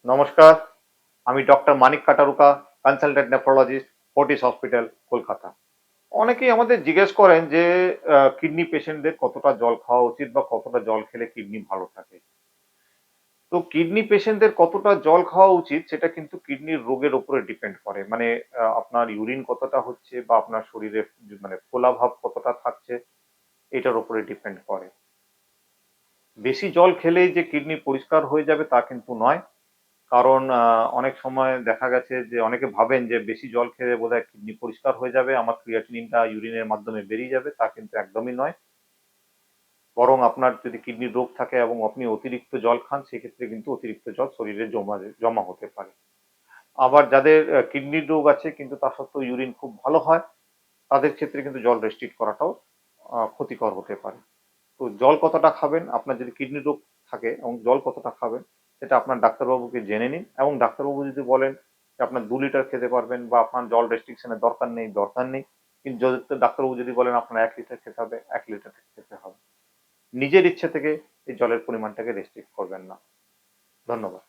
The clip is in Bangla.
নমস্কার, আমি doctor Manik Kataruka, consultant nephrologist, Fortis hospital, Kolkata. অনেকেই আমাদের জিজ্ঞেস করেন যে কিডনি পেশেন্টদের কতটা জল খাওয়া উচিত বা কতটা জল খেলে কিডনি ভালো থাকে। তো কিডনি পেশেন্টদের কতটা জল খাওয়া উচিত সেটা কিন্তু কিডনির রোগের উপরে ডিপেন্ড করে। মানে আপনার ইউরিন কতটা হচ্ছে বা আপনার শরীরে মানে ফোলা ভাব কতটা থাকছে এটার উপরে ডিপেন্ড করে। বেশি জল খেলেই যে কিডনি পরিষ্কার হয়ে যাবে তা কিন্তু নয়। কারণ অনেক সময় দেখা গেছে যে অনেকে ভাবেন যে বেশি জল খেলে বোধহয় কিডনি পরিষ্কার হয়ে যাবে, আমার ক্রিয়াটিনিনটা ইউরিনের মাধ্যমে বেরিয়ে যাবে, তা কিন্তু একদমই নয়। বরং আপনার যদি কিডনির রোগ থাকে এবং আপনি অতিরিক্ত জল খান সেক্ষেত্রে কিন্তু অতিরিক্ত জল শরীরে জমা হতে পারে। আবার যাদের কিডনির রোগ আছে কিন্তু তা সত্ত্বেও ইউরিন খুব ভালো হয়, তাদের ক্ষেত্রে কিন্তু জল রেস্ট্রিক্ট করাটাও ক্ষতিকর হতে পারে। তো জল কতটা খাবেন, আপনার যদি কিডনির রোগ থাকে এবং জল কতটা খাবেন সেটা আপনার ডাক্তারবাবুকে জেনে নিন, এবং ডাক্তারবাবু যদি বলেন যে আপনার 2 লিটার খেতে পারবেন বা আপনার জল রেস্ট্রিকশনের দরকার নেই, কিন্তু যদি ডাক্তারবাবু যদি বলেন আপনার 1 লিটার খেতে হবে, 1 লিটার খেতে হবে। নিজের ইচ্ছে থেকে এই জলের পরিমাণটাকে রেস্ট্রিক্ট করবেন না। ধন্যবাদ।